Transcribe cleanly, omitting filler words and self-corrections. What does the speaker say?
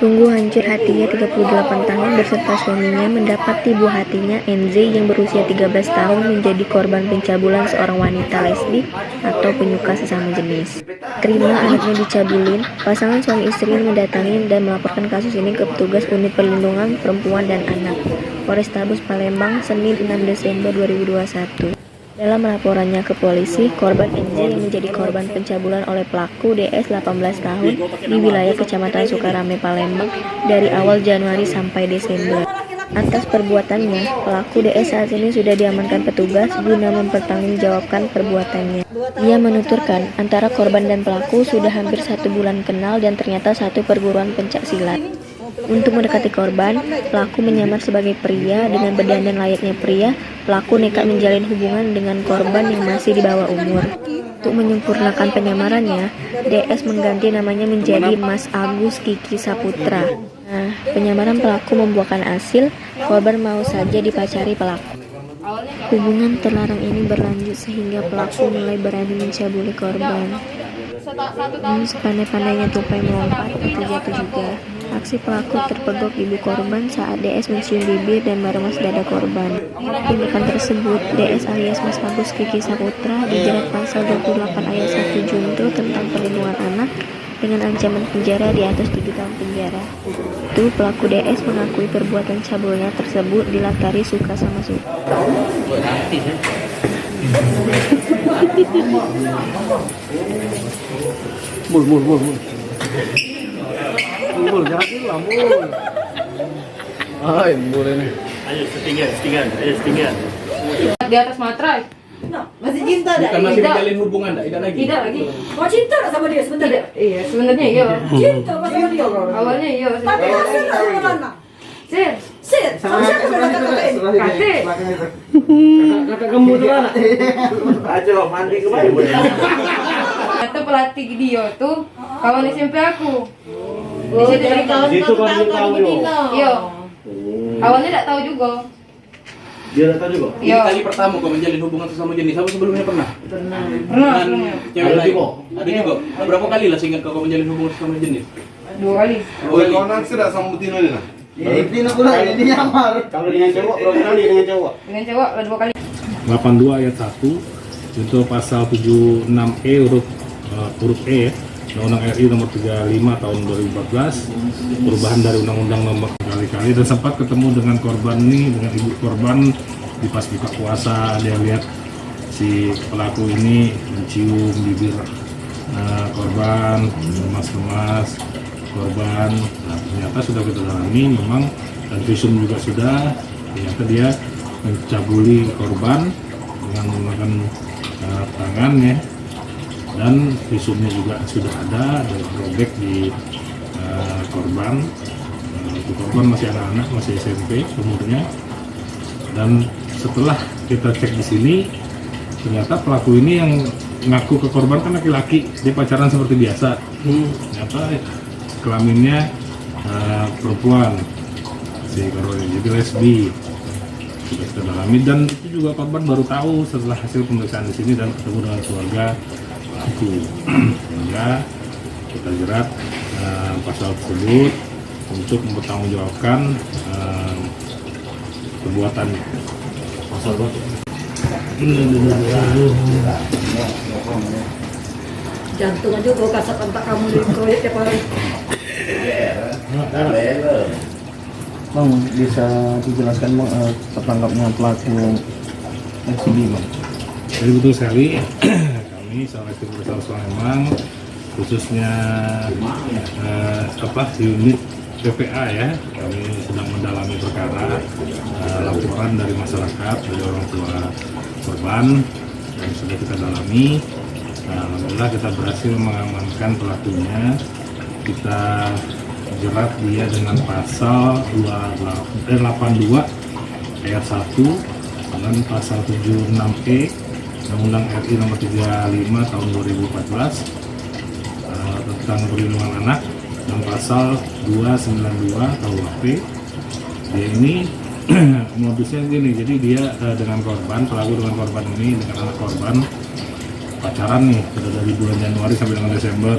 Sungguh hancur hatinya 38 tahun beserta suaminya mendapati buah hatinya NZ yang berusia 13 tahun menjadi korban pencabulan seorang wanita lesbi atau penyuka sesama jenis. Terima anaknya dicabulin, pasangan suami istri mendatangi dan melaporkan kasus ini ke petugas Unit Perlindungan Perempuan dan Anak, Polrestabes Palembang, Senin 6 Desember 2021. Dalam laporannya ke polisi, korban NZ yang menjadi korban pencabulan oleh pelaku DS 18 tahun di wilayah Kecamatan Sukarame, Palembang dari awal Januari sampai Desember. Atas perbuatannya, pelaku DS saat ini sudah diamankan petugas guna mempertanggungjawabkan perbuatannya. Ia menuturkan antara korban dan pelaku sudah hampir 1 bulan kenal dan ternyata satu perguruan pencak silat. Untuk mendekati korban, pelaku menyamar sebagai pria dengan berdandan layaknya pria. Pelaku nekat menjalin hubungan dengan korban yang masih di bawah umur. Untuk menyempurnakan penyamarannya, DS mengganti namanya menjadi Mas Agus Kiki Saputra. Nah, penyamaran pelaku membuahkan hasil, korban mau saja dipacari pelaku. Hubungan terlarang ini berlanjut sehingga pelaku mulai berani mencabuli korban. Sepandai-pandainya tupai melompat, terjatuh juga. Aksi pelaku terpegok ibu korban saat DS mencium bibir dan meremas dada korban. Tindakan tersebut, DS alias Mas Agus Kiki Saputra dijerat pasal 28 ayat 1 Junto tentang perlindungan anak dengan ancaman penjara di atas 7 tahun penjara. Itu pelaku DS mengakui perbuatan cabulnya tersebut dilatari suka sama suka. Mul, jangan dulu lah, mul. Ay, mul ini. Ayo, setinggan. Di atas materai. Masih cinta dah? Bukan masih Tidak. menjalin hubungan, tidak lagi. Tidak lagi. Kau cinta tak sama dia sebenarnya? Iya, sebenarnya iya. Cinta apa sama dia? Awalnya iya. Tapi hasil tak sama mana? Sir, Sir, sama siapa sudah kata-katain? kasih. Kakak kamu tuh anak. Ayo, mandi kembali. Kata pelatih dia tuh kawan SMP aku. Oh, jadi kawan Itu kau kan dia tahu tahu juga. Iya. Awalnya tak tahu juga. Dia datang juga. Ini Iya. kali pertama kau menjalin hubungan sesama jenis. Apa sebelumnya pernah? Pernah. Dengan cewek Ada lain. juga? Ada juga. Berapa kali lah seingat kau menjalin hubungan sesama jenis? 2 kali. Kawan sudah sama Tino ini lah. Ini pula ini nyamar. Kalau dengan cowok, belum kali dengan cowok. Dengan cowok 2 kali. 82 ayat 1 junto pasal 76E huruf E ya, Undang-Undang RI nomor 35 tahun 2014, perubahan dari Undang-Undang nomor kali-kali, dan sempat ketemu dengan korban ini, dengan ibu korban di pas buka puasa. Dia lihat si pelaku ini mencium bibir korban, lemas-lemas korban. Nah, ternyata sudah kita dalami memang, dan visum juga sudah, ternyata dia mencabuli korban dengan menggunakan tangan ya, dan visumnya juga sudah ada robek di korban. Korban masih anak-anak, masih SMP umurnya, dan setelah kita cek di sini ternyata pelaku ini yang ngaku ke korban kan laki-laki, dia pacaran seperti biasa. Ternyata kelaminnya perempuan, si korban ini jadi lesbi. Sudah kita dalami, dan itu juga korban baru tahu setelah hasil pemeriksaan di sini dan ketemu dengan keluarga pelaku. Sehingga kita jerat pasal tersebut untuk mempertanggungjawabkan perbuatannya. Pasal berapa? Jantung aja kau kasar tanpa kamu di proyek tiap hari. Bang, bisa dijelaskan Bang tertangkapnya pelaku SB Bang? Jadi betul sekali, kami Satreskrim Polres Palembang khususnya unit PPA ya, kami sedang mendalami perkara laporan dari masyarakat, dari orang tua korban yang sudah kita dalami. Alhamdulillah kita berhasil mengamankan pelakunya. Kita jerat dia dengan pasal 82 ayat 1 dengan pasal 76E Undang-Undang RI nomor 35 tahun 2014 tentang perlindungan anak, dan pasal 292 KUHP. Dia ini modusnya gini, jadi dia dengan korban, pelaku dengan korban ini, dengan anak korban pacaran nih, sudah dari bulan Januari sampai dengan Desember.